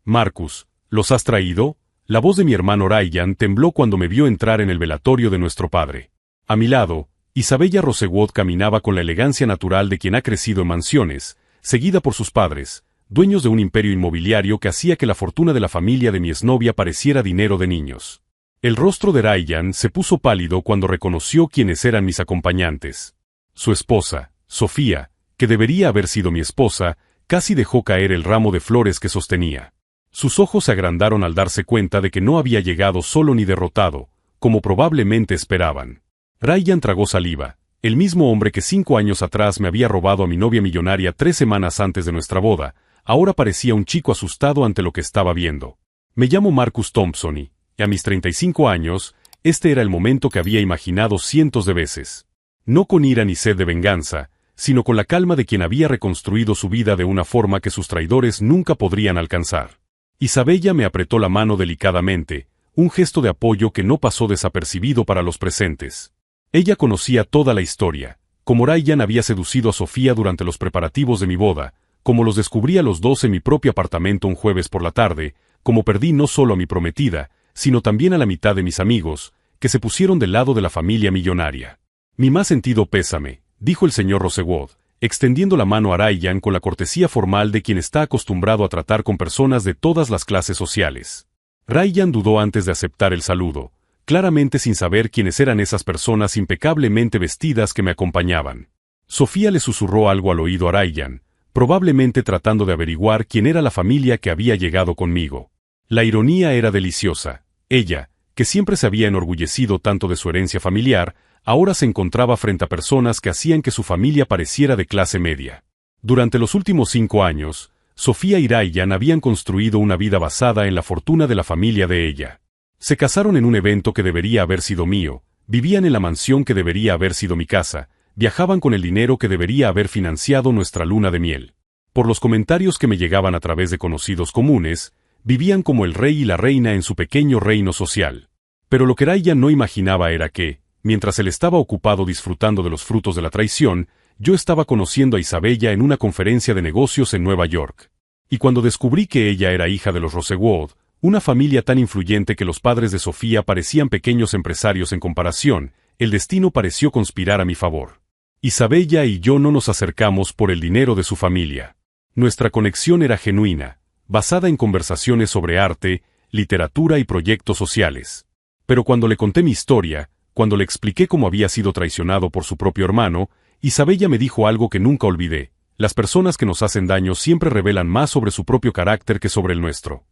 Marcus, ¿los has traído? La voz de mi hermano Ryan tembló cuando me vio entrar en el velatorio de nuestro padre. A mi lado, Isabella Rosewood caminaba con la elegancia natural de quien ha crecido en mansiones, seguida por sus padres, dueños de un imperio inmobiliario que hacía que la fortuna de la familia de mi exnovia pareciera dinero de niños. El rostro de Ryan se puso pálido cuando reconoció quiénes eran mis acompañantes. Su esposa, Sofía, que debería haber sido mi esposa, casi dejó caer el ramo de flores que sostenía. Sus ojos se agrandaron al darse cuenta de que no había llegado solo ni derrotado, como probablemente esperaban. Ryan tragó saliva, el mismo hombre que 5 años atrás me había robado a mi novia millonaria 3 semanas antes de nuestra boda, ahora parecía un chico asustado ante lo que estaba viendo. Me llamo Marcus Thompson y a mis 35 años, este era el momento que había imaginado cientos de veces. No con ira ni sed de venganza, sino con la calma de quien había reconstruido su vida de una forma que sus traidores nunca podrían alcanzar. Isabella me apretó la mano delicadamente, un gesto de apoyo que no pasó desapercibido para los presentes. Ella conocía toda la historia, como Ryan había seducido a Sofía durante los preparativos de mi boda, como los descubrí a los dos en mi propio apartamento un jueves por la tarde, como perdí no solo a mi prometida, sino también a la mitad de mis amigos, que se pusieron del lado de la familia millonaria. Mi más sentido pésame, dijo el señor Rosewood, extendiendo la mano a Ryan con la cortesía formal de quien está acostumbrado a tratar con personas de todas las clases sociales. Ryan dudó antes de aceptar el saludo, claramente sin saber quiénes eran esas personas impecablemente vestidas que me acompañaban. Sofía le susurró algo al oído a Ryan, probablemente tratando de averiguar quién era la familia que había llegado conmigo. La ironía era deliciosa. Ella, que siempre se había enorgullecido tanto de su herencia familiar, ahora se encontraba frente a personas que hacían que su familia pareciera de clase media. Durante los últimos 5 años, Sofía y Ryan habían construido una vida basada en la fortuna de la familia de ella. Se casaron en un evento que debería haber sido mío, vivían en la mansión que debería haber sido mi casa, viajaban con el dinero que debería haber financiado nuestra luna de miel. Por los comentarios que me llegaban a través de conocidos comunes, vivían como el rey y la reina en su pequeño reino social. Pero lo que Ryan no imaginaba era que, mientras él estaba ocupado disfrutando de los frutos de la traición, yo estaba conociendo a Isabella en una conferencia de negocios en Nueva York. Y cuando descubrí que ella era hija de los Rosewood, una familia tan influyente que los padres de Sofía parecían pequeños empresarios en comparación, el destino pareció conspirar a mi favor. Isabella y yo no nos acercamos por el dinero de su familia. Nuestra conexión era genuina, basada en conversaciones sobre arte, literatura y proyectos sociales. Pero cuando le conté mi historia, cuando le expliqué cómo había sido traicionado por su propio hermano, Isabella me dijo algo que nunca olvidé: las personas que nos hacen daño siempre revelan más sobre su propio carácter que sobre el nuestro.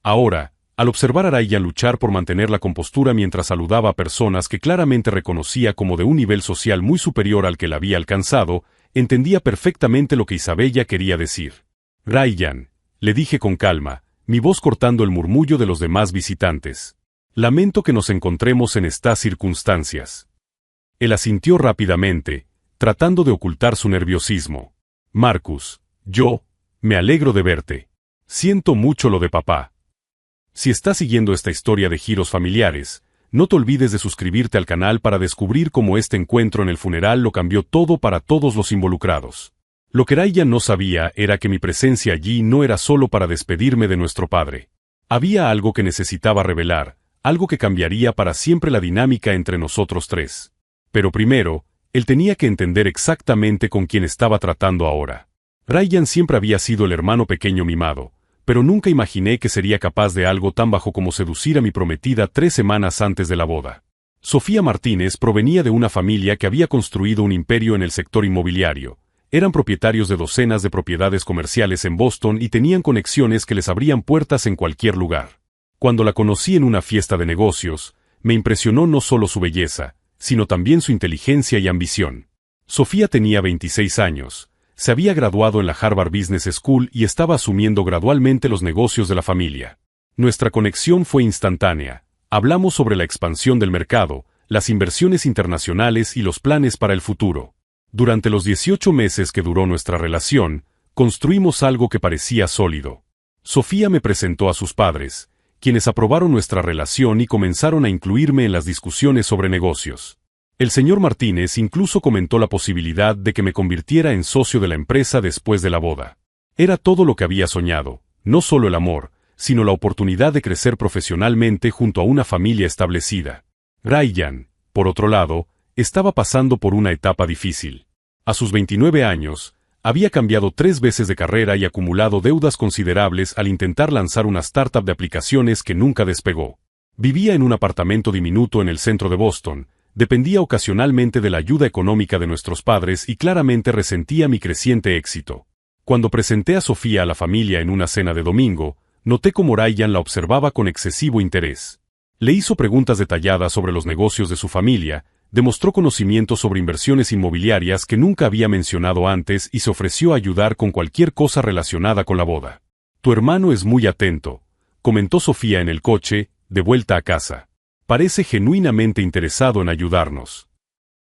Ahora, al observar a Ryan luchar por mantener la compostura mientras saludaba a personas que claramente reconocía como de un nivel social muy superior al que él había alcanzado, entendía perfectamente lo que Isabella quería decir. Ryan, le dije con calma, mi voz cortando el murmullo de los demás visitantes. Lamento que nos encontremos en estas circunstancias. Él asintió rápidamente, tratando de ocultar su nerviosismo. Marcus, me alegro de verte. Siento mucho lo de papá. Si estás siguiendo esta historia de giros familiares, no te olvides de suscribirte al canal para descubrir cómo este encuentro en el funeral lo cambió todo para todos los involucrados. Lo que Ryan no sabía era que mi presencia allí no era solo para despedirme de nuestro padre. Había algo que necesitaba revelar, algo que cambiaría para siempre la dinámica entre nosotros tres. Pero primero, él tenía que entender exactamente con quién estaba tratando ahora. Ryan siempre había sido el hermano pequeño mimado, pero nunca imaginé que sería capaz de algo tan bajo como seducir a mi prometida 3 semanas antes de la boda. Sofía Martínez provenía de una familia que había construido un imperio en el sector inmobiliario. Eran propietarios de docenas de propiedades comerciales en Boston y tenían conexiones que les abrían puertas en cualquier lugar. Cuando la conocí en una fiesta de negocios, me impresionó no solo su belleza, sino también su inteligencia y ambición. Sofía tenía 26 años, se había graduado en la Harvard Business School y estaba asumiendo gradualmente los negocios de la familia. Nuestra conexión fue instantánea. Hablamos sobre la expansión del mercado, las inversiones internacionales y los planes para el futuro. Durante los 18 meses que duró nuestra relación, construimos algo que parecía sólido. Sofía me presentó a sus padres, quienes aprobaron nuestra relación y comenzaron a incluirme en las discusiones sobre negocios. El señor Martínez incluso comentó la posibilidad de que me convirtiera en socio de la empresa después de la boda. Era todo lo que había soñado, no solo el amor, sino la oportunidad de crecer profesionalmente junto a una familia establecida. Ryan, por otro lado, estaba pasando por una etapa difícil. A sus 29 años, había cambiado 3 veces de carrera y acumulado deudas considerables al intentar lanzar una startup de aplicaciones que nunca despegó. Vivía en un apartamento diminuto en el centro de Boston, dependía ocasionalmente de la ayuda económica de nuestros padres y claramente resentía mi creciente éxito. Cuando presenté a Sofía a la familia en una cena de domingo, noté cómo Ryan la observaba con excesivo interés. Le hizo preguntas detalladas sobre los negocios de su familia, demostró conocimiento sobre inversiones inmobiliarias que nunca había mencionado antes y se ofreció a ayudar con cualquier cosa relacionada con la boda. «Tu hermano es muy atento», comentó Sofía en el coche, de vuelta a casa. «Parece genuinamente interesado en ayudarnos.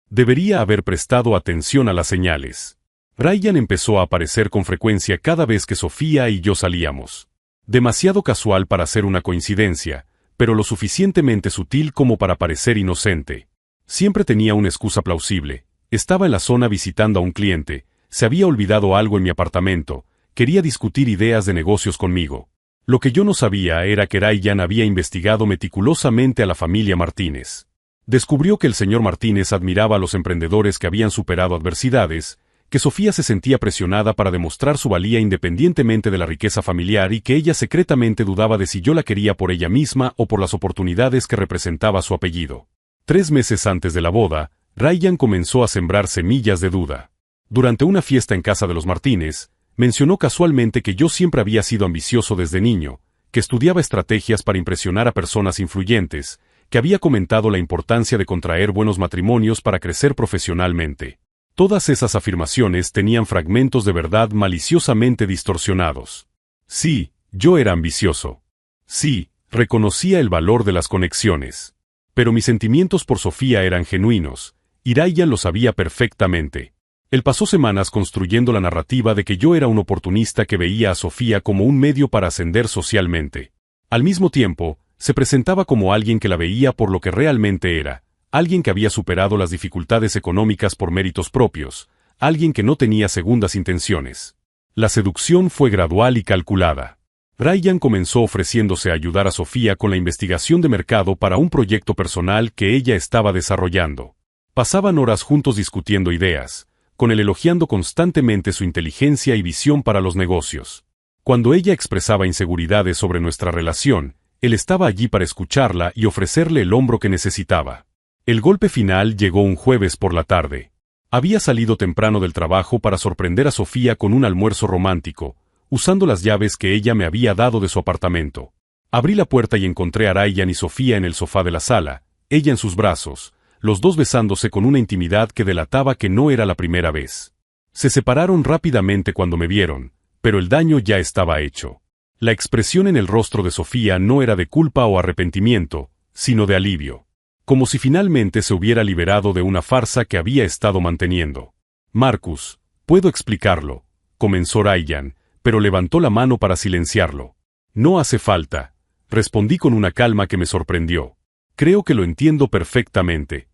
Debería haber prestado atención a las señales». Ryan empezó a aparecer con frecuencia cada vez que Sofía y yo salíamos. Demasiado casual para ser una coincidencia, pero lo suficientemente sutil como para parecer inocente. Siempre tenía una excusa plausible. Estaba en la zona visitando a un cliente, se había olvidado algo en mi apartamento, quería discutir ideas de negocios conmigo. Lo que yo no sabía era que Ryan había investigado meticulosamente a la familia Martínez. Descubrió que el señor Martínez admiraba a los emprendedores que habían superado adversidades, que Sofía se sentía presionada para demostrar su valía independientemente de la riqueza familiar y que ella secretamente dudaba de si yo la quería por ella misma o por las oportunidades que representaba su apellido. 3 meses antes de la boda, Ryan comenzó a sembrar semillas de duda. Durante una fiesta en casa de los Martínez, mencionó casualmente que yo siempre había sido ambicioso desde niño, que estudiaba estrategias para impresionar a personas influyentes, que había comentado la importancia de contraer buenos matrimonios para crecer profesionalmente. Todas esas afirmaciones tenían fragmentos de verdad maliciosamente distorsionados. Sí, yo era ambicioso. Sí, reconocía el valor de las conexiones. Pero mis sentimientos por Sofía eran genuinos, y Ryan lo sabía perfectamente. Él pasó semanas construyendo la narrativa de que yo era un oportunista que veía a Sofía como un medio para ascender socialmente. Al mismo tiempo, se presentaba como alguien que la veía por lo que realmente era, alguien que había superado las dificultades económicas por méritos propios, alguien que no tenía segundas intenciones. La seducción fue gradual y calculada. Ryan comenzó ofreciéndose a ayudar a Sofía con la investigación de mercado para un proyecto personal que ella estaba desarrollando. Pasaban horas juntos discutiendo ideas, con él elogiando constantemente su inteligencia y visión para los negocios. Cuando ella expresaba inseguridades sobre nuestra relación, él estaba allí para escucharla y ofrecerle el hombro que necesitaba. El golpe final llegó un jueves por la tarde. Había salido temprano del trabajo para sorprender a Sofía con un almuerzo romántico, usando las llaves que ella me había dado de su apartamento. Abrí la puerta y encontré a Ryan y Sofía en el sofá de la sala, ella en sus brazos, los dos besándose con una intimidad que delataba que no era la primera vez. Se separaron rápidamente cuando me vieron, pero el daño ya estaba hecho. La expresión en el rostro de Sofía no era de culpa o arrepentimiento, sino de alivio. Como si finalmente se hubiera liberado de una farsa que había estado manteniendo. «Marcus, puedo explicarlo», comenzó Ryan, pero levantó la mano para silenciarlo. «No hace falta», respondí con una calma que me sorprendió. «Creo que lo entiendo perfectamente».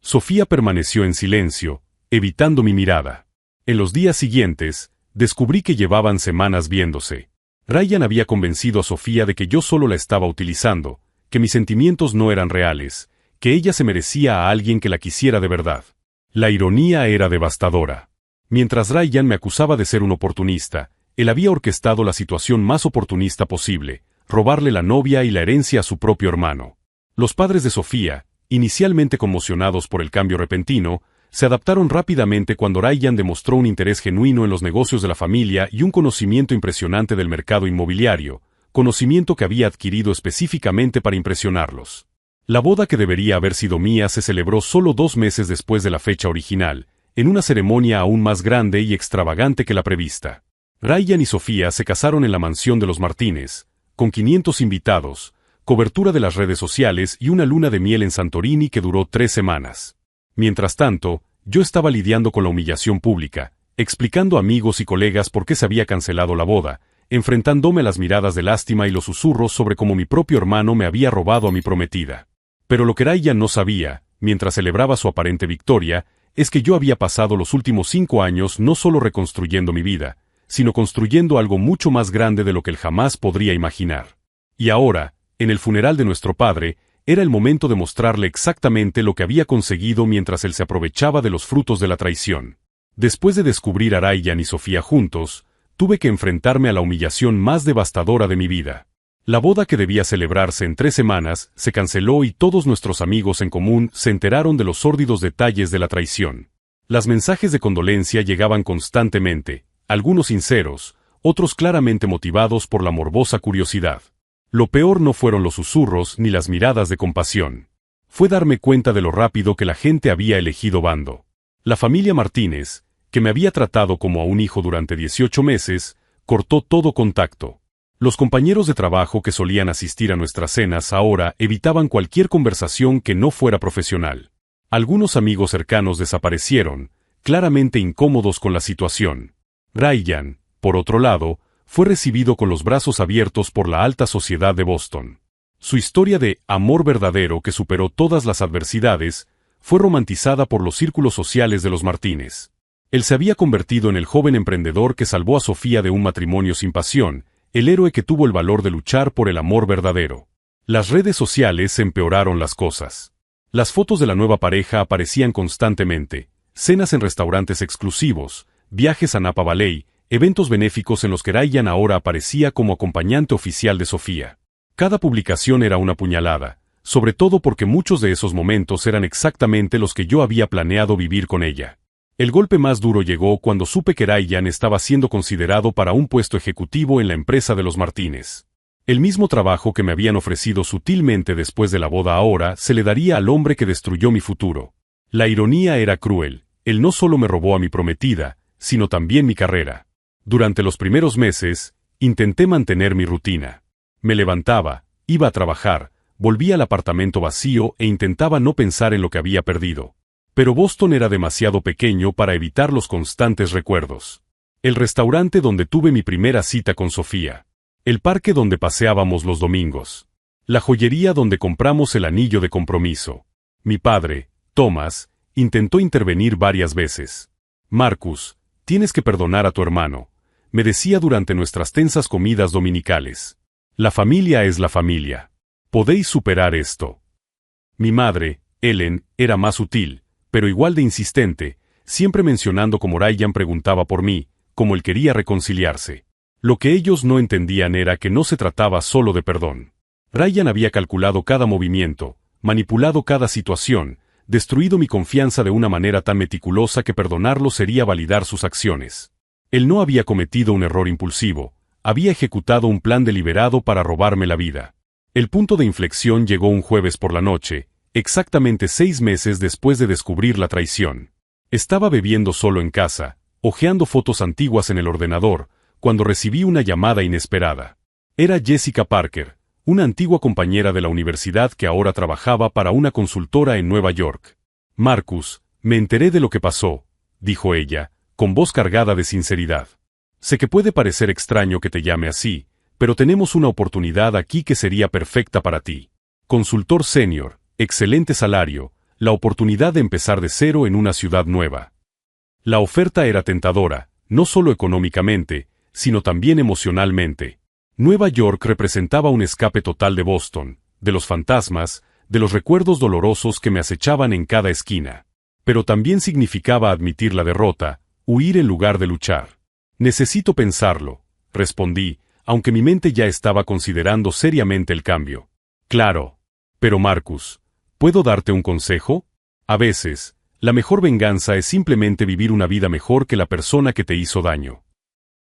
Sofía permaneció en silencio, evitando mi mirada. En los días siguientes, descubrí que llevaban semanas viéndose. Ryan había convencido a Sofía de que yo solo la estaba utilizando, que mis sentimientos no eran reales, que ella se merecía a alguien que la quisiera de verdad. La ironía era devastadora. Mientras Ryan me acusaba de ser un oportunista, él había orquestado la situación más oportunista posible, robarle la novia y la herencia a su propio hermano. Los padres de Sofía, inicialmente conmocionados por el cambio repentino, se adaptaron rápidamente cuando Ryan demostró un interés genuino en los negocios de la familia y un conocimiento impresionante del mercado inmobiliario, conocimiento que había adquirido específicamente para impresionarlos. La boda que debería haber sido mía se celebró solo 2 meses después de la fecha original, en una ceremonia aún más grande y extravagante que la prevista. Ryan y Sofía se casaron en la mansión de los Martínez, con 500 invitados, cobertura de las redes sociales y una luna de miel en Santorini que duró 3 semanas. Mientras tanto, yo estaba lidiando con la humillación pública, explicando a amigos y colegas por qué se había cancelado la boda, enfrentándome a las miradas de lástima y los susurros sobre cómo mi propio hermano me había robado a mi prometida. Pero lo que Ryan no sabía, mientras celebraba su aparente victoria, es que yo había pasado los últimos 5 años no solo reconstruyendo mi vida, sino construyendo algo mucho más grande de lo que él jamás podría imaginar. Y ahora, en el funeral de nuestro padre, era el momento de mostrarle exactamente lo que había conseguido mientras él se aprovechaba de los frutos de la traición. Después de descubrir a Ryan y Sofía juntos, tuve que enfrentarme a la humillación más devastadora de mi vida. La boda que debía celebrarse en 3 semanas se canceló y todos nuestros amigos en común se enteraron de los sórdidos detalles de la traición. Los mensajes de condolencia llegaban constantemente, algunos sinceros, otros claramente motivados por la morbosa curiosidad. Lo peor no fueron los susurros ni las miradas de compasión. Fue darme cuenta de lo rápido que la gente había elegido bando. La familia Martínez, que me había tratado como a un hijo durante 18 meses, cortó todo contacto. Los compañeros de trabajo que solían asistir a nuestras cenas ahora evitaban cualquier conversación que no fuera profesional. Algunos amigos cercanos desaparecieron, claramente incómodos con la situación. Ryan, por otro lado, fue recibido con los brazos abiertos por la alta sociedad de Boston. Su historia de amor verdadero que superó todas las adversidades fue romantizada por los círculos sociales de los Martínez. Él se había convertido en el joven emprendedor que salvó a Sofía de un matrimonio sin pasión, el héroe que tuvo el valor de luchar por el amor verdadero. Las redes sociales empeoraron las cosas. Las fotos de la nueva pareja aparecían constantemente, cenas en restaurantes exclusivos, viajes a Napa Valley, eventos benéficos en los que Ryan ahora aparecía como acompañante oficial de Sofía. Cada publicación era una puñalada, sobre todo porque muchos de esos momentos eran exactamente los que yo había planeado vivir con ella. El golpe más duro llegó cuando supe que Ryan estaba siendo considerado para un puesto ejecutivo en la empresa de los Martínez. El mismo trabajo que me habían ofrecido sutilmente después de la boda ahora se le daría al hombre que destruyó mi futuro. La ironía era cruel, él no solo me robó a mi prometida, sino también mi carrera. Durante los primeros meses, intenté mantener mi rutina. Me levantaba, iba a trabajar, volvía al apartamento vacío e intentaba no pensar en lo que había perdido. Pero Boston era demasiado pequeño para evitar los constantes recuerdos. El restaurante donde tuve mi primera cita con Sofía. El parque donde paseábamos los domingos. La joyería donde compramos el anillo de compromiso. Mi padre, Thomas, intentó intervenir varias veces. Marcus, tienes que perdonar a tu hermano, me decía durante nuestras tensas comidas dominicales. La familia es la familia. Podéis superar esto. Mi madre, Ellen, era más sutil, pero igual de insistente, siempre mencionando cómo Ryan preguntaba por mí, como él quería reconciliarse. Lo que ellos no entendían era que no se trataba solo de perdón. Ryan había calculado cada movimiento, manipulado cada situación, destruido mi confianza de una manera tan meticulosa que perdonarlo sería validar sus acciones. Él no había cometido un error impulsivo, había ejecutado un plan deliberado para robarme la vida. El punto de inflexión llegó un jueves por la noche, exactamente 6 meses después de descubrir la traición. Estaba bebiendo solo en casa, hojeando fotos antiguas en el ordenador, cuando recibí una llamada inesperada. Era Jessica Parker, una antigua compañera de la universidad que ahora trabajaba para una consultora en Nueva York. Marcus, me enteré de lo que pasó, dijo ella, con voz cargada de sinceridad. Sé que puede parecer extraño que te llame así, pero tenemos una oportunidad aquí que sería perfecta para ti. Consultor senior, excelente salario, la oportunidad de empezar de cero en una ciudad nueva. La oferta era tentadora, no solo económicamente, sino también emocionalmente. Nueva York representaba un escape total de Boston, de los fantasmas, de los recuerdos dolorosos que me acechaban en cada esquina. Pero también significaba admitir la derrota, huir en lugar de luchar. Necesito pensarlo, respondí, aunque mi mente ya estaba considerando seriamente el cambio. Claro. Pero Marcus, ¿puedo darte un consejo? A veces, la mejor venganza es simplemente vivir una vida mejor que la persona que te hizo daño.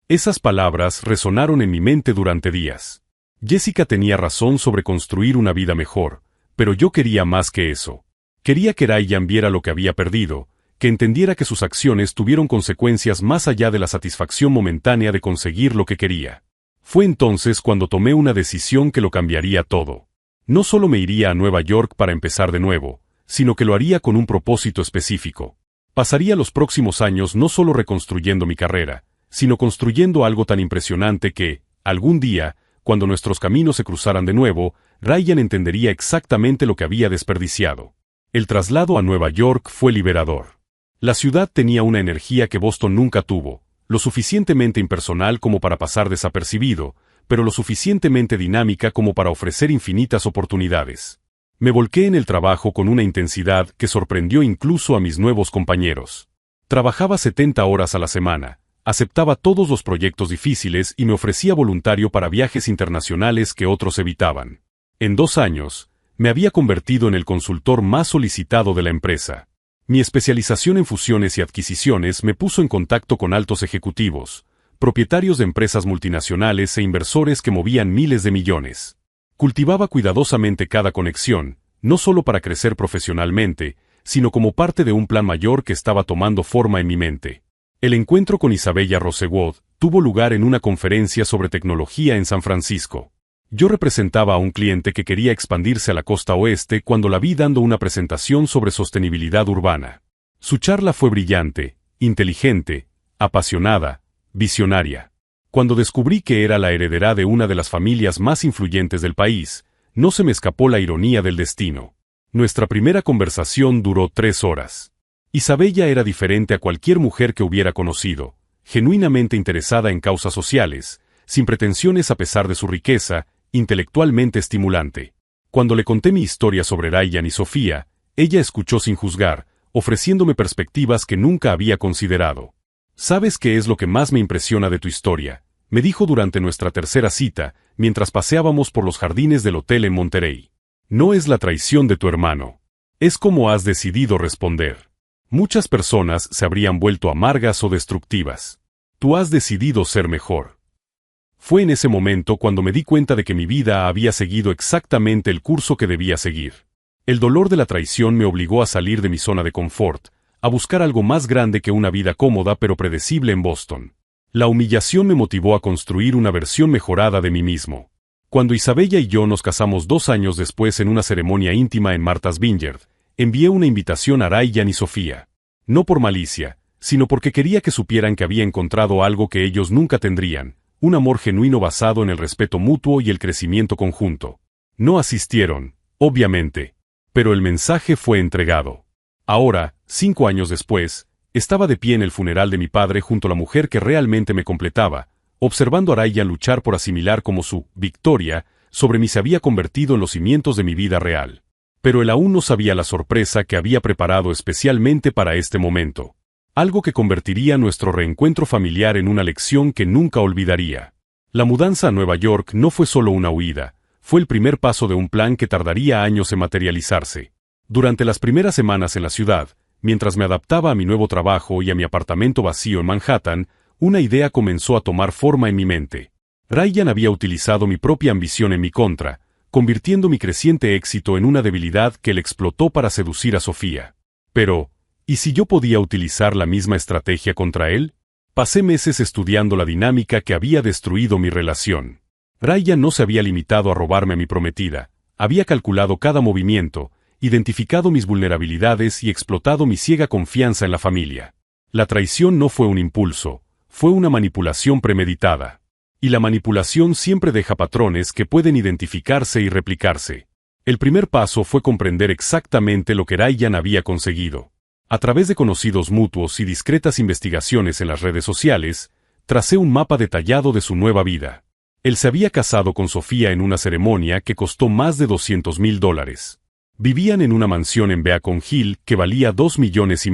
Esas palabras resonaron en mi mente durante días. Jessica tenía razón sobre construir una vida mejor, pero yo quería más que eso. Quería que Ryan viera lo que había perdido, que entendiera que sus acciones tuvieron consecuencias más allá de la satisfacción momentánea de conseguir lo que quería. Fue entonces cuando tomé una decisión que lo cambiaría todo. No solo me iría a Nueva York para empezar de nuevo, sino que lo haría con un propósito específico. Pasaría los próximos años no solo reconstruyendo mi carrera, sino construyendo algo tan impresionante que, algún día, cuando nuestros caminos se cruzaran de nuevo, Ryan entendería exactamente lo que había desperdiciado. El traslado a Nueva York fue liberador. La ciudad tenía una energía que Boston nunca tuvo, lo suficientemente impersonal como para pasar desapercibido, pero lo suficientemente dinámica como para ofrecer infinitas oportunidades. Me volqué en el trabajo con una intensidad que sorprendió incluso a mis nuevos compañeros. Trabajaba 70 horas a la semana, aceptaba todos los proyectos difíciles y me ofrecía voluntario para viajes internacionales que otros evitaban. En 2 años, me había convertido en el consultor más solicitado de la empresa. Mi especialización en fusiones y adquisiciones me puso en contacto con altos ejecutivos, propietarios de empresas multinacionales e inversores que movían miles de millones. Cultivaba cuidadosamente cada conexión, no solo para crecer profesionalmente, sino como parte de un plan mayor que estaba tomando forma en mi mente. El encuentro con Isabella Rosewood tuvo lugar en una conferencia sobre tecnología en San Francisco. Yo representaba a un cliente que quería expandirse a la costa oeste cuando la vi dando una presentación sobre sostenibilidad urbana. Su charla fue brillante, inteligente, apasionada, visionaria. Cuando descubrí que era la heredera de una de las familias más influyentes del país, no se me escapó la ironía del destino. Nuestra primera conversación duró 3 horas. Isabella era diferente a cualquier mujer que hubiera conocido, genuinamente interesada en causas sociales, sin pretensiones a pesar de su riqueza, intelectualmente estimulante. Cuando le conté mi historia sobre Ryan y Sofía, ella escuchó sin juzgar, ofreciéndome perspectivas que nunca había considerado. ¿Sabes qué es lo que más me impresiona de tu historia?, me dijo durante nuestra tercera cita, mientras paseábamos por los jardines del hotel en Monterey. No es la traición de tu hermano. Es como has decidido responder. Muchas personas se habrían vuelto amargas o destructivas. Tú has decidido ser mejor. Fue en ese momento cuando me di cuenta de que mi vida había seguido exactamente el curso que debía seguir. El dolor de la traición me obligó a salir de mi zona de confort, a buscar algo más grande que una vida cómoda pero predecible en Boston. La humillación me motivó a construir una versión mejorada de mí mismo. Cuando Isabella y yo nos casamos 2 años después en una ceremonia íntima en Martha's Vineyard, envié una invitación a Ryan y Sofía. No por malicia, sino porque quería que supieran que había encontrado algo que ellos nunca tendrían, un amor genuino basado en el respeto mutuo y el crecimiento conjunto. No asistieron, obviamente, pero el mensaje fue entregado. Ahora, 5 años después, estaba de pie en el funeral de mi padre junto a la mujer que realmente me completaba, observando a Ryan luchar por asimilar como su victoria sobre mí se había convertido en los cimientos de mi vida real. Pero él aún no sabía la sorpresa que había preparado especialmente para este momento. Algo que convertiría nuestro reencuentro familiar en una lección que nunca olvidaría. La mudanza a Nueva York no fue solo una huida, fue el primer paso de un plan que tardaría años en materializarse. Durante las primeras semanas en la ciudad, mientras me adaptaba a mi nuevo trabajo y a mi apartamento vacío en Manhattan, una idea comenzó a tomar forma en mi mente. Ryan había utilizado mi propia ambición en mi contra, convirtiendo mi creciente éxito en una debilidad que él explotó para seducir a Sofía. Pero, ¿y si yo podía utilizar la misma estrategia contra él? Pasé meses estudiando la dinámica que había destruido mi relación. Ryan no se había limitado a robarme a mi prometida, había calculado cada movimiento, identificado mis vulnerabilidades y explotado mi ciega confianza en la familia. La traición no fue un impulso, fue una manipulación premeditada. Y la manipulación siempre deja patrones que pueden identificarse y replicarse. El primer paso fue comprender exactamente lo que Ryan había conseguido. A través de conocidos mutuos y discretas investigaciones en las redes sociales, tracé un mapa detallado de su nueva vida. Él se había casado con Sofía en una ceremonia que costó más de $200,000. Vivían en una mansión en Beacon Hill que valía $2,5 millones.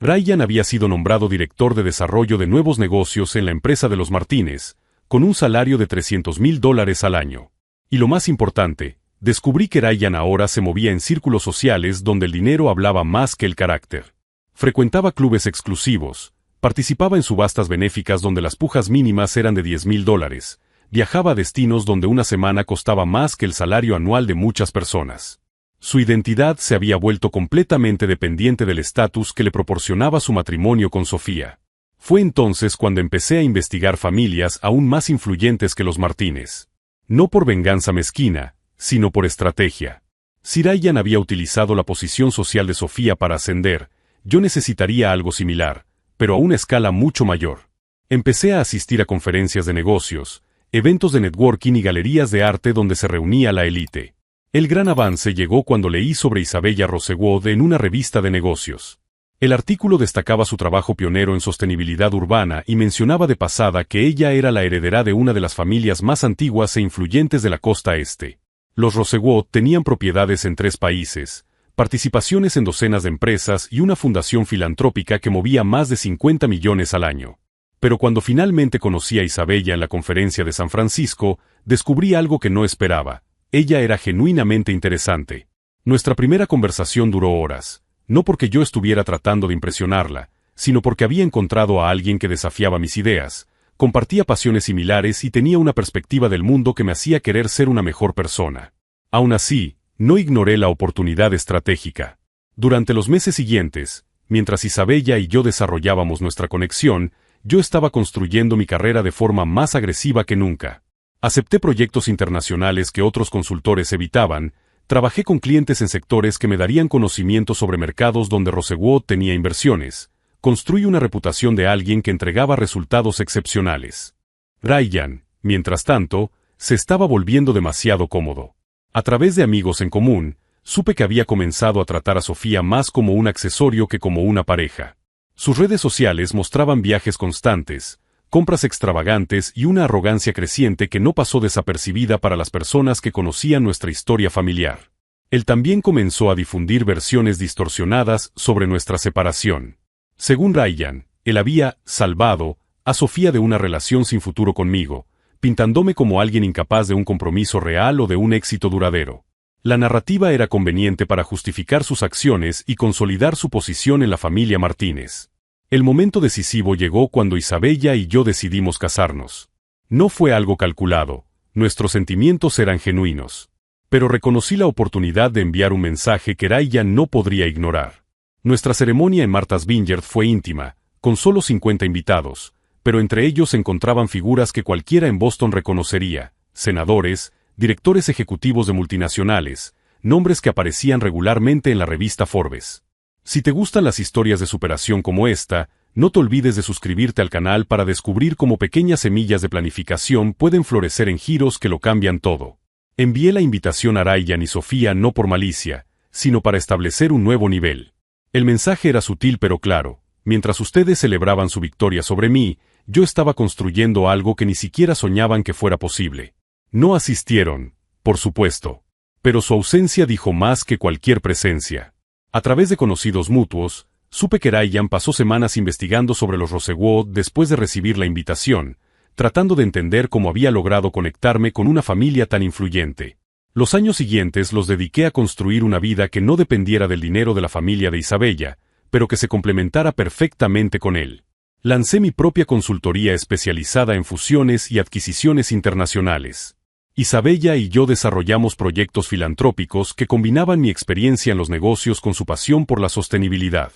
Ryan había sido nombrado director de desarrollo de nuevos negocios en la empresa de los Martínez, con un salario de $300,000 al año. Y lo más importante, descubrí que Ryan ahora se movía en círculos sociales donde el dinero hablaba más que el carácter. Frecuentaba clubes exclusivos, participaba en subastas benéficas donde las pujas mínimas eran de $10,000, viajaba a destinos donde una semana costaba más que el salario anual de muchas personas. Su identidad se había vuelto completamente dependiente del estatus que le proporcionaba su matrimonio con Sofía. Fue entonces cuando empecé a investigar familias aún más influyentes que los Martínez. No por venganza mezquina, sino por estrategia. Si Ryan había utilizado la posición social de Sofía para ascender, yo necesitaría algo similar, pero a una escala mucho mayor. Empecé a asistir a conferencias de negocios, eventos de networking y galerías de arte donde se reunía la élite. El gran avance llegó cuando leí sobre Isabella Rosewood en una revista de negocios. El artículo destacaba su trabajo pionero en sostenibilidad urbana y mencionaba de pasada que ella era la heredera de una de las familias más antiguas e influyentes de la costa este. Los Rosewood tenían propiedades en 3 países, participaciones en docenas de empresas y una fundación filantrópica que movía más de 50 millones al año. Pero cuando finalmente conocí a Isabella en la conferencia de San Francisco, descubrí algo que no esperaba. Ella era genuinamente interesante. Nuestra primera conversación duró horas. No porque yo estuviera tratando de impresionarla, sino porque había encontrado a alguien que desafiaba mis ideas, compartía pasiones similares y tenía una perspectiva del mundo que me hacía querer ser una mejor persona. Aún así, no ignoré la oportunidad estratégica. Durante los meses siguientes, mientras Isabella y yo desarrollábamos nuestra conexión, yo estaba construyendo mi carrera de forma más agresiva que nunca. Acepté proyectos internacionales que otros consultores evitaban. Trabajé con clientes en sectores que me darían conocimiento sobre mercados donde Rosewood tenía inversiones. Construí una reputación de alguien que entregaba resultados excepcionales. Ryan, mientras tanto, se estaba volviendo demasiado cómodo. A través de amigos en común, supe que había comenzado a tratar a Sofía más como un accesorio que como una pareja. Sus redes sociales mostraban viajes constantes, compras extravagantes y una arrogancia creciente que no pasó desapercibida para las personas que conocían nuestra historia familiar. Él también comenzó a difundir versiones distorsionadas sobre nuestra separación. Según Ryan, él había salvado a Sofía de una relación sin futuro conmigo, pintándome como alguien incapaz de un compromiso real o de un éxito duradero. La narrativa era conveniente para justificar sus acciones y consolidar su posición en la familia Martínez. El momento decisivo llegó cuando Isabella y yo decidimos casarnos. No fue algo calculado, nuestros sentimientos eran genuinos. Pero reconocí la oportunidad de enviar un mensaje que Ryan no podría ignorar. Nuestra ceremonia en Martha's Vineyard fue íntima, con solo 50 invitados, pero entre ellos se encontraban figuras que cualquiera en Boston reconocería, senadores, directores ejecutivos de multinacionales, nombres que aparecían regularmente en la revista Forbes. Si te gustan las historias de superación como esta, no te olvides de suscribirte al canal para descubrir cómo pequeñas semillas de planificación pueden florecer en giros que lo cambian todo. Envié la invitación a Ryan y Sofía no por malicia, sino para establecer un nuevo nivel. El mensaje era sutil pero claro. Mientras ustedes celebraban su victoria sobre mí, yo estaba construyendo algo que ni siquiera soñaban que fuera posible. No asistieron, por supuesto. Pero su ausencia dijo más que cualquier presencia. A través de conocidos mutuos, supe que Ryan pasó semanas investigando sobre los Rosewood después de recibir la invitación, tratando de entender cómo había logrado conectarme con una familia tan influyente. Los años siguientes los dediqué a construir una vida que no dependiera del dinero de la familia de Isabella, pero que se complementara perfectamente con él. Lancé mi propia consultoría especializada en fusiones y adquisiciones internacionales. Isabella y yo desarrollamos proyectos filantrópicos que combinaban mi experiencia en los negocios con su pasión por la sostenibilidad.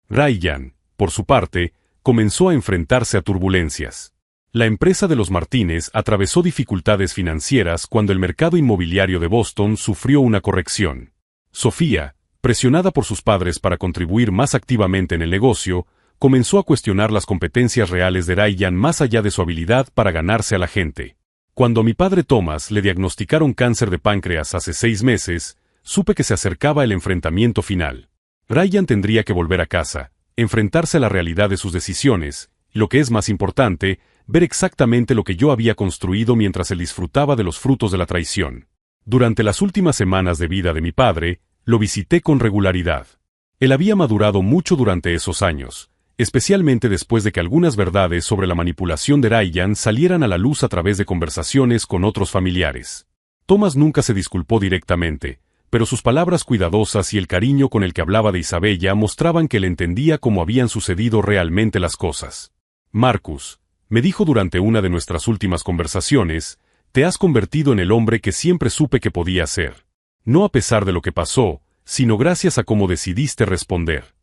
Ryan, por su parte, comenzó a enfrentarse a turbulencias. La empresa de los Martínez atravesó dificultades financieras cuando el mercado inmobiliario de Boston sufrió una corrección. Sofía, presionada por sus padres para contribuir más activamente en el negocio, comenzó a cuestionar las competencias reales de Ryan más allá de su habilidad para ganarse a la gente. Cuando a mi padre Thomas le diagnosticaron cáncer de páncreas hace 6 meses, supe que se acercaba el enfrentamiento final. Ryan tendría que volver a casa, enfrentarse a la realidad de sus decisiones, y lo que es más importante, ver exactamente lo que yo había construido mientras él disfrutaba de los frutos de la traición. Durante las últimas semanas de vida de mi padre, lo visité con regularidad. Él había madurado mucho durante esos años, especialmente después de que algunas verdades sobre la manipulación de Ryan salieran a la luz a través de conversaciones con otros familiares. Thomas nunca se disculpó directamente, pero sus palabras cuidadosas y el cariño con el que hablaba de Isabella mostraban que él entendía cómo habían sucedido realmente las cosas. Marcus, me dijo durante una de nuestras últimas conversaciones, te has convertido en el hombre que siempre supe que podía ser. No a pesar de lo que pasó, sino gracias a cómo decidiste responder.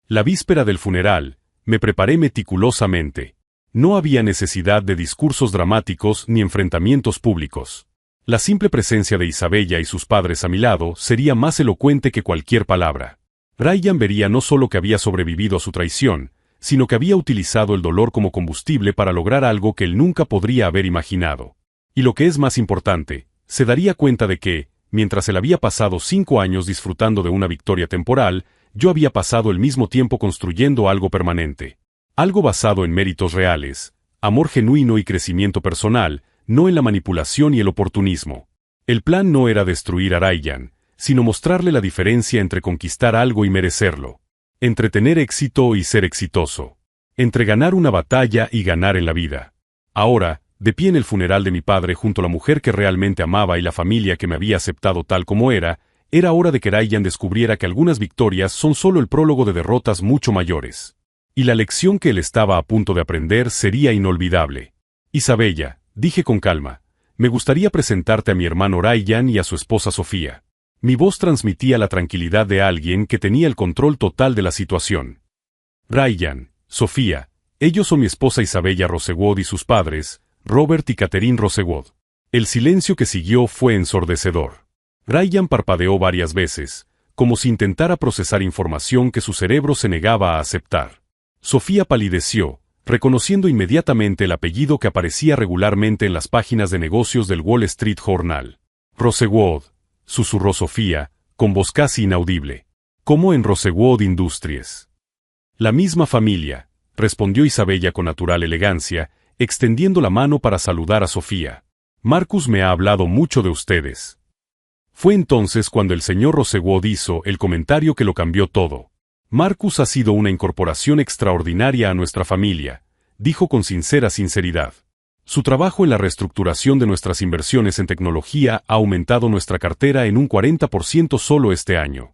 La víspera del funeral, me preparé meticulosamente. No había necesidad de discursos dramáticos ni enfrentamientos públicos. La simple presencia de Isabella y sus padres a mi lado sería más elocuente que cualquier palabra. Ryan vería no solo que había sobrevivido a su traición, sino que había utilizado el dolor como combustible para lograr algo que él nunca podría haber imaginado. Y lo que es más importante, se daría cuenta de que, mientras él había pasado 5 años disfrutando de una victoria temporal, yo había pasado el mismo tiempo construyendo algo permanente. Algo basado en méritos reales, amor genuino y crecimiento personal, no en la manipulación y el oportunismo. El plan no era destruir a Ryan, sino mostrarle la diferencia entre conquistar algo y merecerlo. Entre tener éxito y ser exitoso. Entre ganar una batalla y ganar en la vida. Ahora, de pie en el funeral de mi padre junto a la mujer que realmente amaba y la familia que me había aceptado tal como era hora de que Ryan descubriera que algunas victorias son solo el prólogo de derrotas mucho mayores. Y la lección que él estaba a punto de aprender sería inolvidable. Isabella, dije con calma, me gustaría presentarte a mi hermano Ryan y a su esposa Sofía. Mi voz transmitía la tranquilidad de alguien que tenía el control total de la situación. Ryan, Sofía, ellos son mi esposa Isabella Rosewood y sus padres, Robert y Catherine Rosewood. El silencio que siguió fue ensordecedor. Ryan parpadeó varias veces, como si intentara procesar información que su cerebro se negaba a aceptar. Sofía palideció, reconociendo inmediatamente el apellido que aparecía regularmente en las páginas de negocios del Wall Street Journal. Rosewood, susurró Sofía, con voz casi inaudible. Como en Rosewood Industries. La misma familia, respondió Isabella con natural elegancia, extendiendo la mano para saludar a Sofía. Marcus me ha hablado mucho de ustedes. Fue entonces cuando el señor Rosewood hizo el comentario que lo cambió todo. Marcus ha sido una incorporación extraordinaria a nuestra familia, dijo con sincera sinceridad. Su trabajo en la reestructuración de nuestras inversiones en tecnología ha aumentado nuestra cartera en un 40% solo este año.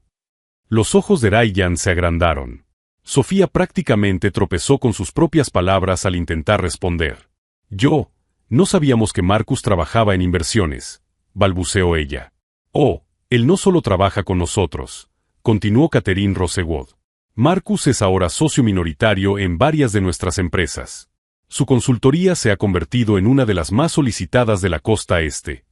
Los ojos de Ryan se agrandaron. Sofía prácticamente tropezó con sus propias palabras al intentar responder. No sabíamos que Marcus trabajaba en inversiones, balbuceó ella. Oh, él no solo trabaja con nosotros, continuó Catherine Rosewood. Marcus es ahora socio minoritario en varias de nuestras empresas. Su consultoría se ha convertido en una de las más solicitadas de la costa este.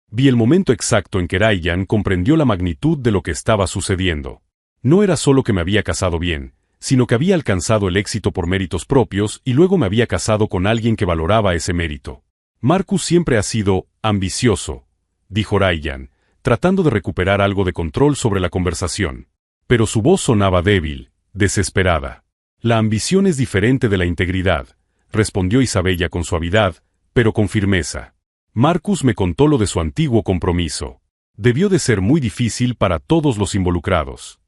Vi el momento exacto en que Ryan comprendió la magnitud de lo que estaba sucediendo. No era solo que me había casado bien, sino que había alcanzado el éxito por méritos propios y luego me había casado con alguien que valoraba ese mérito. Marcus siempre ha sido ambicioso, dijo Ryan, tratando de recuperar algo de control sobre la conversación. Pero su voz sonaba débil, desesperada. La ambición es diferente de la integridad, respondió Isabella con suavidad, pero con firmeza. Marcus me contó lo de su antiguo compromiso. Debió de ser muy difícil para todos los involucrados.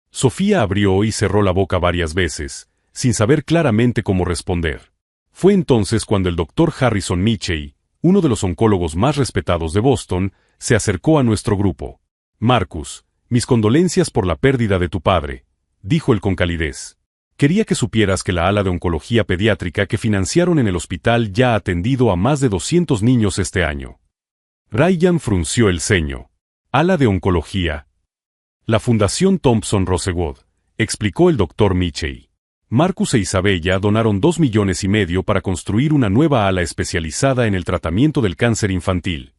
Sofía abrió y cerró la boca varias veces, sin saber claramente cómo responder. Fue entonces cuando el Dr. Harrison Michey, uno de los oncólogos más respetados de Boston, se acercó a nuestro grupo. Marcus, mis condolencias por la pérdida de tu padre, dijo él con calidez. Quería que supieras que la ala de oncología pediátrica que financiaron en el hospital ya ha atendido a más de 200 niños este año. Ryan frunció el ceño. Ala de oncología. La Fundación Thompson Rosewood, explicó el Dr. Michey. Marcus e Isabella donaron 2,5 millones para construir una nueva ala especializada en el tratamiento del cáncer infantil.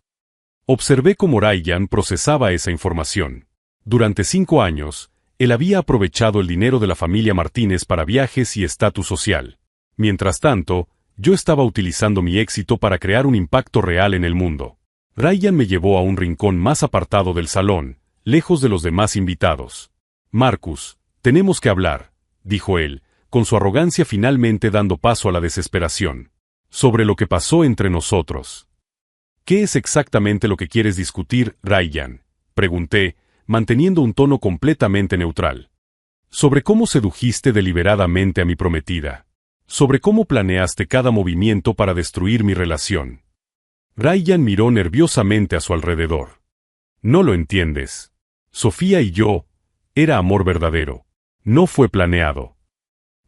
Observé cómo Ryan procesaba esa información. Durante 5 años, él había aprovechado el dinero de la familia Martínez para viajes y estatus social. Mientras tanto, yo estaba utilizando mi éxito para crear un impacto real en el mundo. Ryan me llevó a un rincón más apartado del salón, lejos de los demás invitados. Marcus, tenemos que hablar, dijo él, con su arrogancia finalmente dando paso a la desesperación. Sobre lo que pasó entre nosotros. ¿Qué es exactamente lo que quieres discutir, Ryan?, pregunté, manteniendo un tono completamente neutral. Sobre cómo sedujiste deliberadamente a mi prometida. Sobre cómo planeaste cada movimiento para destruir mi relación. Ryan miró nerviosamente a su alrededor. No lo entiendes. Sofía y yo, era amor verdadero. No fue planeado.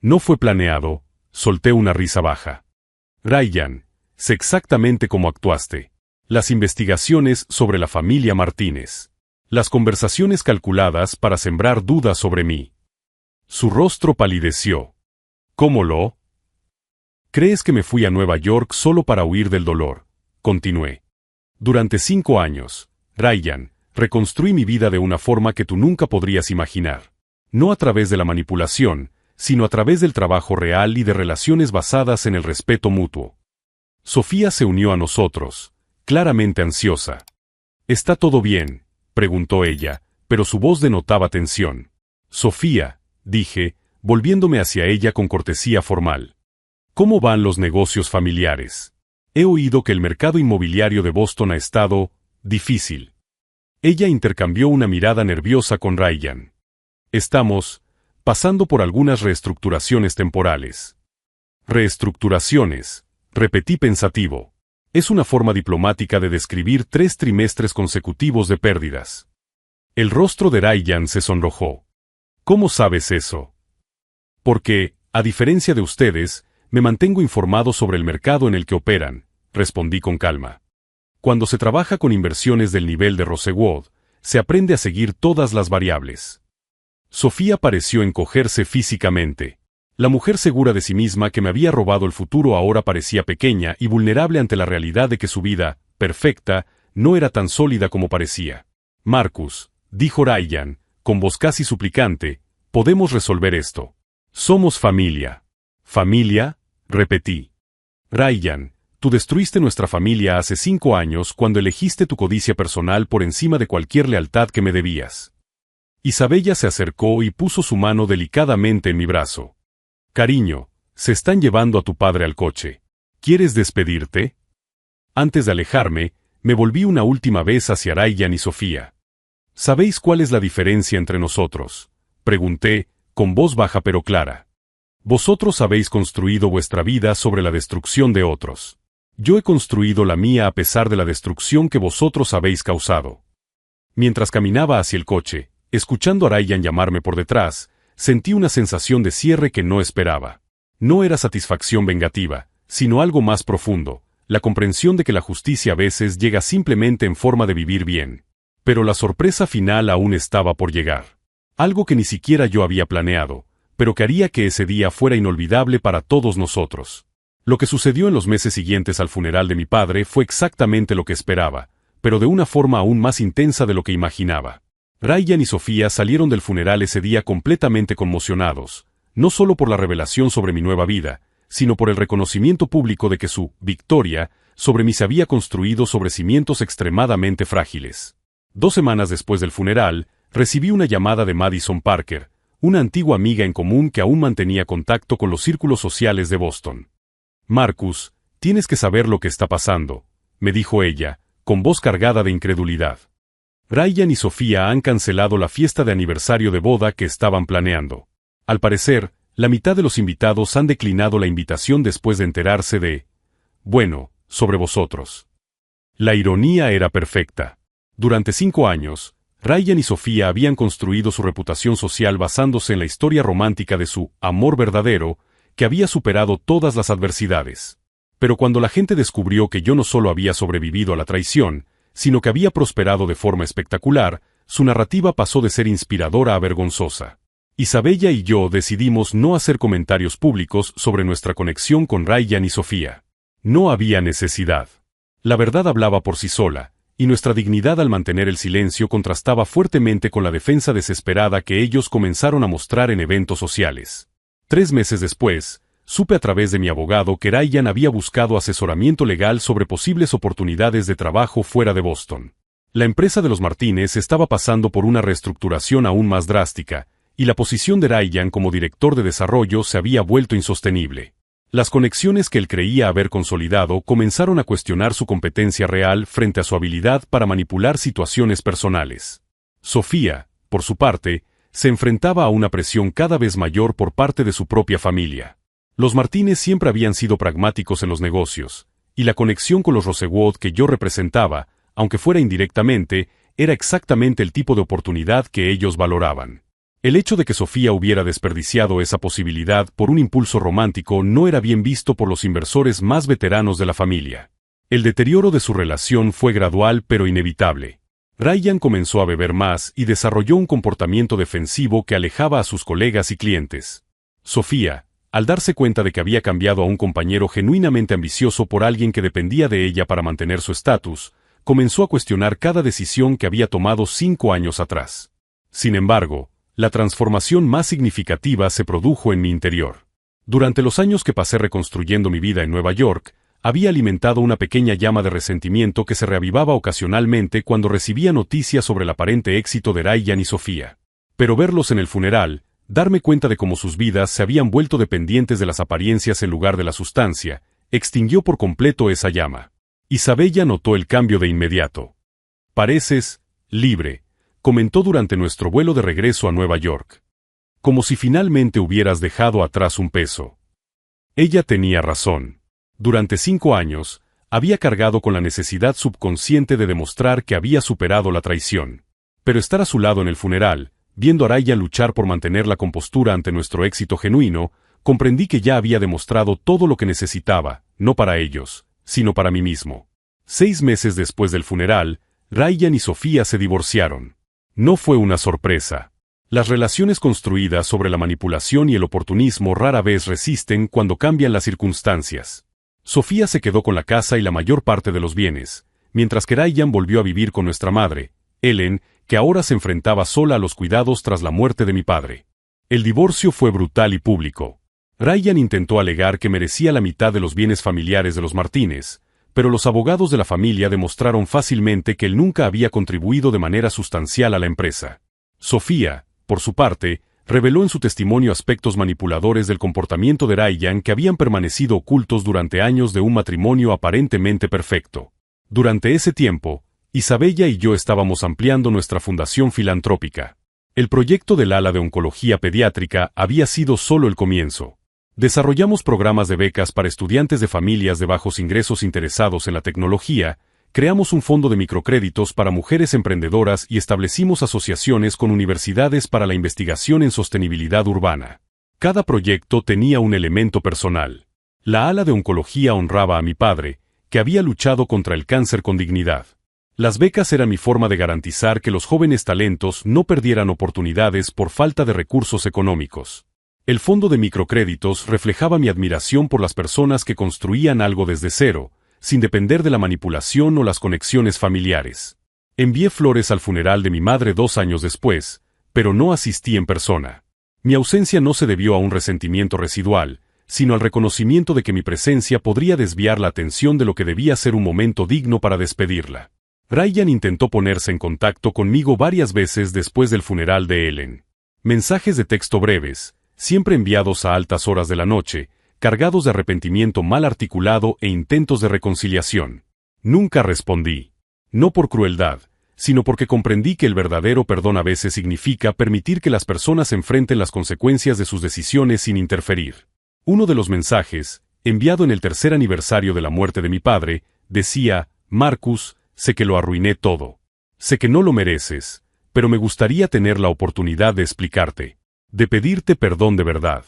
No fue planeado, solté una risa baja. Ryan, sé exactamente cómo actuaste. Las investigaciones sobre la familia Martínez. Las conversaciones calculadas para sembrar dudas sobre mí. Su rostro palideció. ¿Cómo lo? ¿Crees que me fui a Nueva York solo para huir del dolor? Continué. Durante 5 años, Ryan, reconstruí mi vida de una forma que tú nunca podrías imaginar. No a través de la manipulación, sino a través del trabajo real y de relaciones basadas en el respeto mutuo. Sofía se unió a nosotros, claramente ansiosa. ¿Está todo bien?, preguntó ella, pero su voz denotaba tensión. Sofía, dije, volviéndome hacia ella con cortesía formal. ¿Cómo van los negocios familiares? He oído que el mercado inmobiliario de Boston ha estado difícil. Ella intercambió una mirada nerviosa con Ryan. Estamos pasando por algunas reestructuraciones temporales. Reestructuraciones, repetí pensativo. Es una forma diplomática de describir 3 trimestres consecutivos de pérdidas. El rostro de Ryan se sonrojó. ¿Cómo sabes eso? Porque, a diferencia de ustedes, me mantengo informado sobre el mercado en el que operan, respondí con calma. Cuando se trabaja con inversiones del nivel de Rosewood, se aprende a seguir todas las variables. Sofía pareció encogerse físicamente. La mujer segura de sí misma que me había robado el futuro ahora parecía pequeña y vulnerable ante la realidad de que su vida, perfecta, no era tan sólida como parecía. Marcus, dijo Ryan, con voz casi suplicante, podemos resolver esto. Somos familia. ¿Familia? Repetí. Ryan, tú destruiste nuestra familia hace 5 años cuando elegiste tu codicia personal por encima de cualquier lealtad que me debías. Isabella se acercó y puso su mano delicadamente en mi brazo. Cariño, se están llevando a tu padre al coche. ¿Quieres despedirte? Antes de alejarme, me volví una última vez hacia Ryan y Sofía. ¿Sabéis cuál es la diferencia entre nosotros? Pregunté, con voz baja pero clara. Vosotros habéis construido vuestra vida sobre la destrucción de otros. Yo he construido la mía a pesar de la destrucción que vosotros habéis causado. Mientras caminaba hacia el coche, escuchando a Ryan llamarme por detrás, sentí una sensación de cierre que no esperaba. No era satisfacción vengativa, sino algo más profundo, la comprensión de que la justicia a veces llega simplemente en forma de vivir bien. Pero la sorpresa final aún estaba por llegar. Algo que ni siquiera yo había planeado, pero que haría que ese día fuera inolvidable para todos nosotros. Lo que sucedió en los meses siguientes al funeral de mi padre fue exactamente lo que esperaba, pero de una forma aún más intensa de lo que imaginaba. Ryan y Sofía salieron del funeral ese día completamente conmocionados, no solo por la revelación sobre mi nueva vida, sino por el reconocimiento público de que su victoria sobre mí se había construido sobre cimientos extremadamente frágiles. 2 semanas después del funeral, recibí una llamada de Madison Parker, una antigua amiga en común que aún mantenía contacto con los círculos sociales de Boston. Marcus, tienes que saber lo que está pasando, me dijo ella, con voz cargada de incredulidad. Ryan y Sofía han cancelado la fiesta de aniversario de boda que estaban planeando. Al parecer, la mitad de los invitados han declinado la invitación después de enterarse sobre vosotros. La ironía era perfecta. Durante 5 años, Ryan y Sofía habían construido su reputación social basándose en la historia romántica de su amor verdadero, que había superado todas las adversidades. Pero cuando la gente descubrió que yo no solo había sobrevivido a la traición, sino que había prosperado de forma espectacular, su narrativa pasó de ser inspiradora a vergonzosa. Isabella y yo decidimos no hacer comentarios públicos sobre nuestra conexión con Ryan y Sofía. No había necesidad. La verdad hablaba por sí sola, y nuestra dignidad al mantener el silencio contrastaba fuertemente con la defensa desesperada que ellos comenzaron a mostrar en eventos sociales. 3 meses después, supe a través de mi abogado que Ryan había buscado asesoramiento legal sobre posibles oportunidades de trabajo fuera de Boston. La empresa de los Martínez estaba pasando por una reestructuración aún más drástica, y la posición de Ryan como director de desarrollo se había vuelto insostenible. Las conexiones que él creía haber consolidado comenzaron a cuestionar su competencia real frente a su habilidad para manipular situaciones personales. Sofía, por su parte, se enfrentaba a una presión cada vez mayor por parte de su propia familia. Los Martínez siempre habían sido pragmáticos en los negocios, y la conexión con los Rosewood que yo representaba, aunque fuera indirectamente, era exactamente el tipo de oportunidad que ellos valoraban. El hecho de que Sofía hubiera desperdiciado esa posibilidad por un impulso romántico no era bien visto por los inversores más veteranos de la familia. El deterioro de su relación fue gradual pero inevitable. Ryan comenzó a beber más y desarrolló un comportamiento defensivo que alejaba a sus colegas y clientes. Sofía, al darse cuenta de que había cambiado a un compañero genuinamente ambicioso por alguien que dependía de ella para mantener su estatus, comenzó a cuestionar cada decisión que había tomado 5 años atrás. Sin embargo, la transformación más significativa se produjo en mi interior. Durante los años que pasé reconstruyendo mi vida en Nueva York, había alimentado una pequeña llama de resentimiento que se reavivaba ocasionalmente cuando recibía noticias sobre el aparente éxito de Ryan y Sofía. Pero verlos en el funeral, darme cuenta de cómo sus vidas se habían vuelto dependientes de las apariencias en lugar de la sustancia, extinguió por completo esa llama. Isabella notó el cambio de inmediato. «Pareces libre», comentó durante nuestro vuelo de regreso a Nueva York. «Como si finalmente hubieras dejado atrás un peso». Ella tenía razón. Durante 5 años, había cargado con la necesidad subconsciente de demostrar que había superado la traición. Pero estar a su lado en el funeral, viendo a Ryan luchar por mantener la compostura ante nuestro éxito genuino, comprendí que ya había demostrado todo lo que necesitaba, no para ellos, sino para mí mismo. 6 meses después del funeral, Ryan y Sofía se divorciaron. No fue una sorpresa. Las relaciones construidas sobre la manipulación y el oportunismo rara vez resisten cuando cambian las circunstancias. Sofía se quedó con la casa y la mayor parte de los bienes, mientras que Ryan volvió a vivir con nuestra madre, Ellen, que ahora se enfrentaba sola a los cuidados tras la muerte de mi padre. El divorcio fue brutal y público. Ryan intentó alegar que merecía la mitad de los bienes familiares de los Martínez, pero los abogados de la familia demostraron fácilmente que él nunca había contribuido de manera sustancial a la empresa. Sofía, por su parte, reveló en su testimonio aspectos manipuladores del comportamiento de Ryan que habían permanecido ocultos durante años de un matrimonio aparentemente perfecto. Durante ese tiempo, Isabella y yo estábamos ampliando nuestra fundación filantrópica. El proyecto del ala de oncología pediátrica había sido solo el comienzo. Desarrollamos programas de becas para estudiantes de familias de bajos ingresos interesados en la tecnología, creamos un fondo de microcréditos para mujeres emprendedoras y establecimos asociaciones con universidades para la investigación en sostenibilidad urbana. Cada proyecto tenía un elemento personal. La ala de oncología honraba a mi padre, que había luchado contra el cáncer con dignidad. Las becas eran mi forma de garantizar que los jóvenes talentos no perdieran oportunidades por falta de recursos económicos. El fondo de microcréditos reflejaba mi admiración por las personas que construían algo desde cero, sin depender de la manipulación o las conexiones familiares. Envié flores al funeral de mi madre 2 años después, pero no asistí en persona. Mi ausencia no se debió a un resentimiento residual, sino al reconocimiento de que mi presencia podría desviar la atención de lo que debía ser un momento digno para despedirla. Ryan intentó ponerse en contacto conmigo varias veces después del funeral de Ellen. Mensajes de texto breves, siempre enviados a altas horas de la noche, cargados de arrepentimiento mal articulado e intentos de reconciliación. Nunca respondí. No por crueldad, sino porque comprendí que el verdadero perdón a veces significa permitir que las personas enfrenten las consecuencias de sus decisiones sin interferir. Uno de los mensajes, enviado en el 3er aniversario de la muerte de mi padre, decía: «Marcus, sé que lo arruiné todo. Sé que no lo mereces, pero me gustaría tener la oportunidad de explicarte, de pedirte perdón de verdad».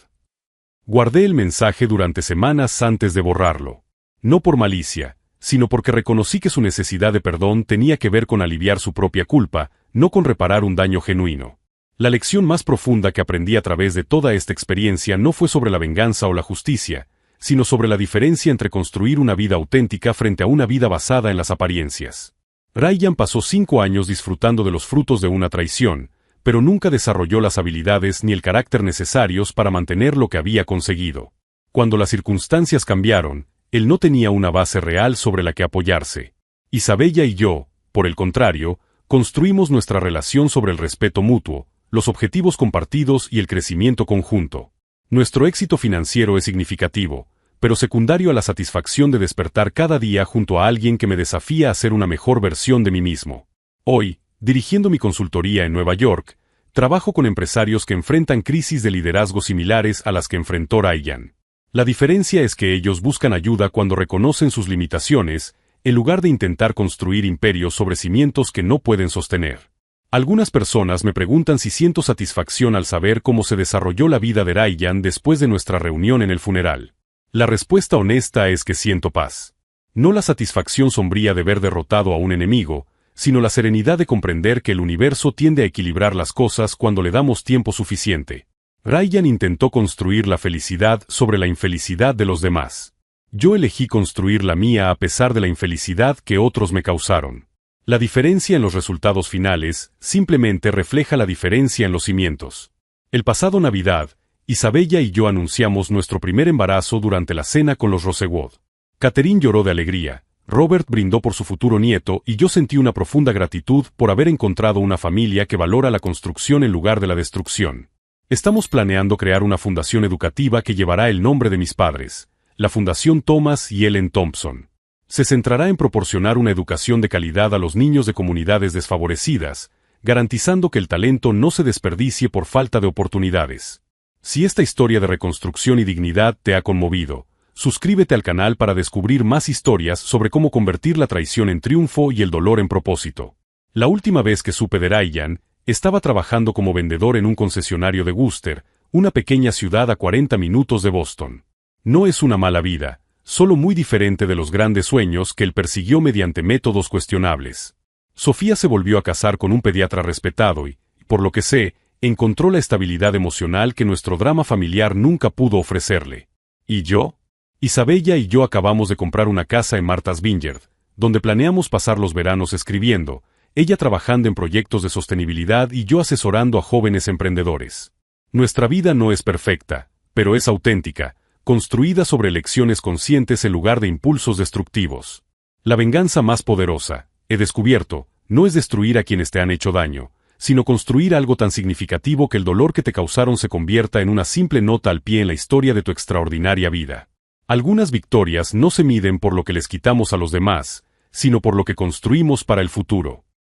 Guardé el mensaje durante semanas antes de borrarlo. No por malicia, sino porque reconocí que su necesidad de perdón tenía que ver con aliviar su propia culpa, no con reparar un daño genuino. La lección más profunda que aprendí a través de toda esta experiencia no fue sobre la venganza o la justicia, sino sobre la diferencia entre construir una vida auténtica frente a una vida basada en las apariencias. Ryan pasó 5 años disfrutando de los frutos de una traición, pero nunca desarrolló las habilidades ni el carácter necesarios para mantener lo que había conseguido. Cuando las circunstancias cambiaron, él no tenía una base real sobre la que apoyarse. Isabella y yo, por el contrario, construimos nuestra relación sobre el respeto mutuo, los objetivos compartidos y el crecimiento conjunto. Nuestro éxito financiero es significativo, pero secundario a la satisfacción de despertar cada día junto a alguien que me desafía a ser una mejor versión de mí mismo. Hoy, dirigiendo mi consultoría en Nueva York, trabajo con empresarios que enfrentan crisis de liderazgo similares a las que enfrentó Ryan. La diferencia es que ellos buscan ayuda cuando reconocen sus limitaciones, en lugar de intentar construir imperios sobre cimientos que no pueden sostener. Algunas personas me preguntan si siento satisfacción al saber cómo se desarrolló la vida de Ryan después de nuestra reunión en el funeral. La respuesta honesta es que siento paz. No la satisfacción sombría de ver derrotado a un enemigo, sino la serenidad de comprender que el universo tiende a equilibrar las cosas cuando le damos tiempo suficiente. Ryan intentó construir la felicidad sobre la infelicidad de los demás. Yo elegí construir la mía a pesar de la infelicidad que otros me causaron. La diferencia en los resultados finales simplemente refleja la diferencia en los cimientos. El pasado Navidad, Isabella y yo anunciamos nuestro primer embarazo durante la cena con los Rosewood. Catherine lloró de alegría, Robert brindó por su futuro nieto y yo sentí una profunda gratitud por haber encontrado una familia que valora la construcción en lugar de la destrucción. Estamos planeando crear una fundación educativa que llevará el nombre de mis padres, la Fundación Thomas y Ellen Thompson. Se centrará en proporcionar una educación de calidad a los niños de comunidades desfavorecidas, garantizando que el talento no se desperdicie por falta de oportunidades. Si esta historia de reconstrucción y dignidad te ha conmovido, suscríbete al canal para descubrir más historias sobre cómo convertir la traición en triunfo y el dolor en propósito. La última vez que supe de Ryan, estaba trabajando como vendedor en un concesionario de Worcester, una pequeña ciudad a 40 minutos de Boston. No es una mala vida, solo muy diferente de los grandes sueños que él persiguió mediante métodos cuestionables. Sofía se volvió a casar con un pediatra respetado y, por lo que sé, encontró la estabilidad emocional que nuestro drama familiar nunca pudo ofrecerle. ¿Y yo? Isabella y yo acabamos de comprar una casa en Martha's Vineyard, donde planeamos pasar los veranos escribiendo, ella trabajando en proyectos de sostenibilidad y yo asesorando a jóvenes emprendedores. Nuestra vida no es perfecta, pero es auténtica, construida sobre elecciones conscientes en lugar de impulsos destructivos. La venganza más poderosa, he descubierto, no es destruir a quienes te han hecho daño, sino construir algo tan significativo que el dolor que te causaron se convierta en una simple nota al pie en la historia de tu extraordinaria vida. Algunas victorias no se miden por lo que les quitamos a los demás, sino por lo que construimos para el futuro.